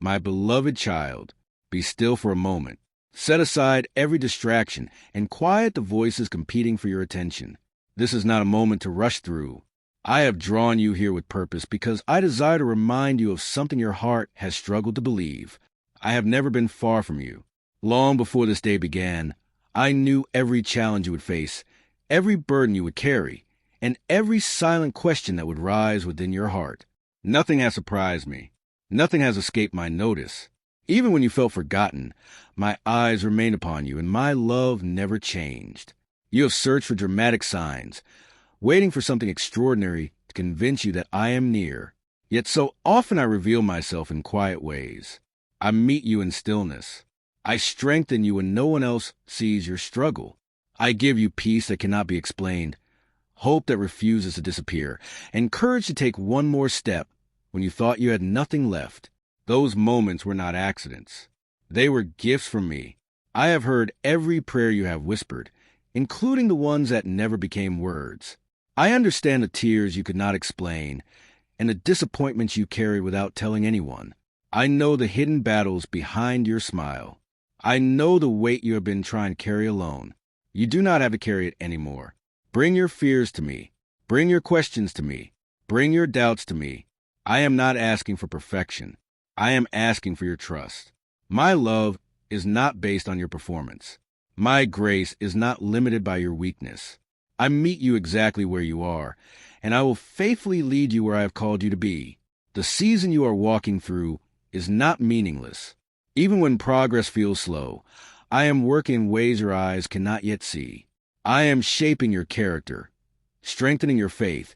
My beloved child, be still for a moment. Set aside every distraction and quiet the voices competing for your attention. This is not a moment to rush through. I have drawn you here with purpose because I desire to remind you of something your heart has struggled to believe. I have never been far from you. Long before this day began, I knew every challenge you would face, every burden you would carry, and every silent question that would rise within your heart. Nothing has surprised me. Nothing has escaped my notice. Even when you felt forgotten, my eyes remained upon you, and my love never changed. You have searched for dramatic signs, waiting for something extraordinary to convince you that I am near. Yet so often I reveal myself in quiet ways. I meet you in stillness. I strengthen you when no one else sees your struggle. I give you peace that cannot be explained, hope that refuses to disappear, and courage to take one more step when you thought you had nothing left. Those moments were not accidents. They were gifts from me. I have heard every prayer you have whispered, including the ones that never became words. I understand the tears you could not explain and the disappointments you carried without telling anyone. I know the hidden battles behind your smile. I know the weight you have been trying to carry alone. You do not have to carry it anymore. Bring your fears to me. Bring your questions to me. Bring your doubts to me. I am not asking for perfection. I am asking for your trust. My love is not based on your performance. My grace is not limited by your weakness. I meet you exactly where you are, and I will faithfully lead you where I have called you to be. The season you are walking through is not meaningless. Even when progress feels slow, I am working in ways your eyes cannot yet see. I am shaping your character, strengthening your faith,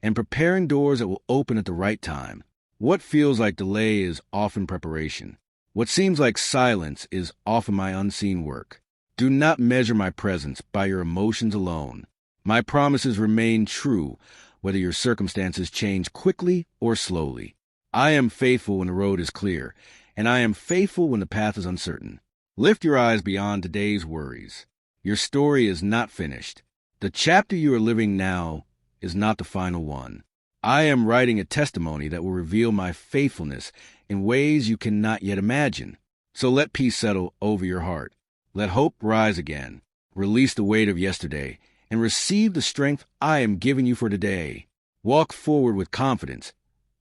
and preparing doors that will open at the right time. What feels like delay is often preparation. What seems like silence is often my unseen work. Do not measure my presence by your emotions alone. My promises remain true, whether your circumstances change quickly or slowly. I am faithful when the road is clear, and I am faithful when the path is uncertain. Lift your eyes beyond today's worries. Your story is not finished. The chapter you are living now is not the final one. I am writing a testimony that will reveal my faithfulness in ways you cannot yet imagine. So let peace settle over your heart. Let hope rise again. Release the weight of yesterday and receive the strength I am giving you for today. Walk forward with confidence,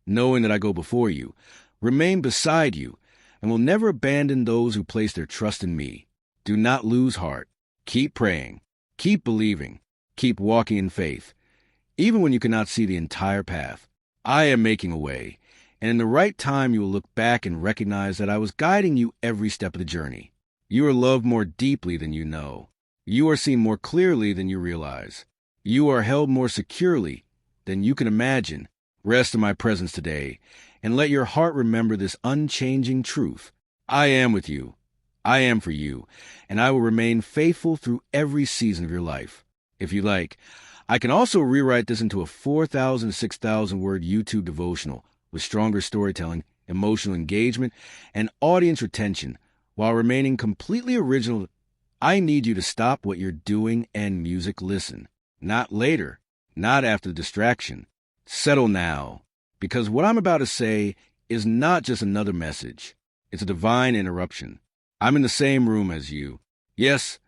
knowing that I go before you, remain beside you, and will never abandon those who place their trust in me. Do not lose heart. Keep praying. Keep believing. Keep walking in faith. Even when you cannot see the entire path, I am making a way, and in the right time you will look back and recognize that I was guiding you every step of the journey. You are loved more deeply than you know. You are seen more clearly than you realize. You are held more securely than you can imagine. Rest in my presence today, and let your heart remember this unchanging truth. I am with you. I am for you, and I will remain faithful through every season of your life. If you like, I can also rewrite this into a 4,000 to 6,000 word YouTube devotional with stronger storytelling, emotional engagement, and audience retention while remaining completely original. I need you to stop what you're doing and music listen. Not later, not after the distraction. Settle now, because what I'm about to say is not just another message. It's a divine interruption. I'm in the same room as you. Yes,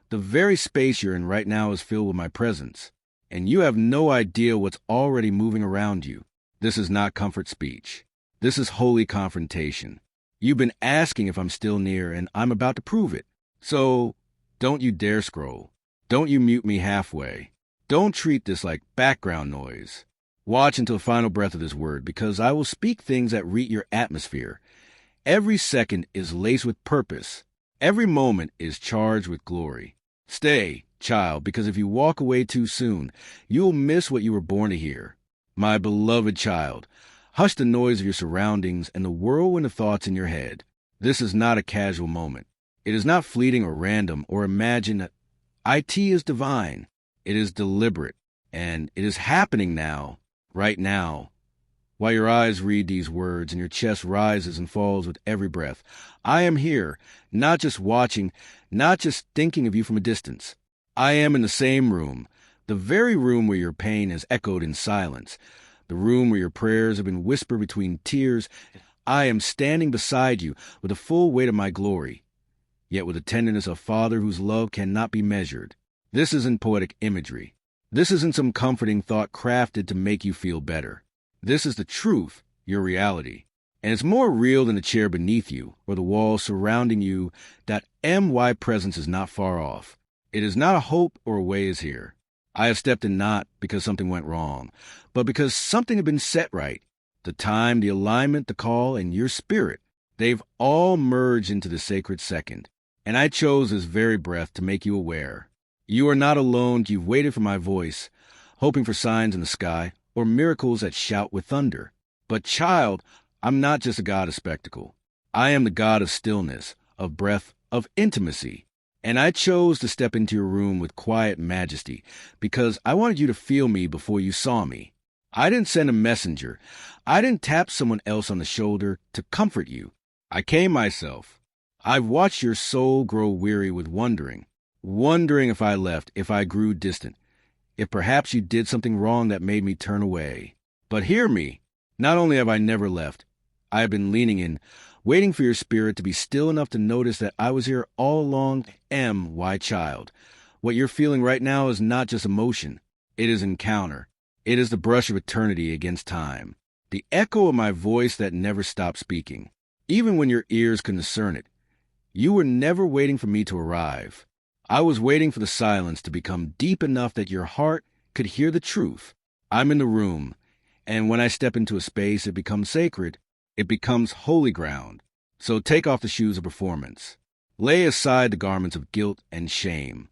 the very space you're in right now is filled with my presence. And you have no idea what's already moving around you. This is not comfort speech. This is holy confrontation. You've been asking if I'm still near, and I'm about to prove it. So, don't you dare scroll. Don't you mute me halfway. Don't treat this like background noise. Watch until the final breath of this word, because I will speak things that reach your atmosphere. Every second is laced with purpose. Every moment is charged with glory. Stay, child, because if you walk away too soon, you will miss what you were born to hear. My beloved child, hush the noise of your surroundings and the whirlwind of thoughts in your head. This is not a casual moment. It is not fleeting or random or imagined. IT is divine. It is deliberate. And it is happening now, right now. While your eyes read these words and your chest rises and falls with every breath, I am here, not just watching, not just thinking of you from a distance. I am in the same room, the very room where your pain has echoed in silence, the room where your prayers have been whispered between tears. I am standing beside you with the full weight of my glory, yet with the tenderness of a father whose love cannot be measured. This isn't poetic imagery. This isn't some comforting thought crafted to make you feel better. This is the truth, your reality. And it's more real than the chair beneath you or the walls surrounding you. That MY presence is not far off. It is not a hope or a way is here. I have stepped in not because something went wrong, but because something had been set right. The time, the alignment, the call, and your spirit, they've all merged into the sacred second. And I chose this very breath to make you aware. You are not alone. You've waited for my voice, hoping for signs in the sky or miracles that shout with thunder. But child, I'm not just a God of spectacle. I am the God of stillness, of breath, of intimacy. And I chose to step into your room with quiet majesty because I wanted you to feel me before you saw me. I didn't send a messenger. I didn't tap someone else on the shoulder to comfort you. I came myself. I've watched your soul grow weary with wondering if I left, if I grew distant, if perhaps you did something wrong that made me turn away. But hear me. Not only have I never left, I have been leaning in, waiting for your spirit to be still enough to notice that I was here all along. MY child. What you're feeling right now is not just emotion. It is encounter. It is the brush of eternity against time. The echo of my voice that never stopped speaking. Even when your ears couldn't discern it. You were never waiting for me to arrive. I was waiting for the silence to become deep enough that your heart could hear the truth. I'm in the room, and when I step into a space, it becomes sacred. It becomes holy ground. So take off the shoes of performance. Lay aside the garments of guilt and shame.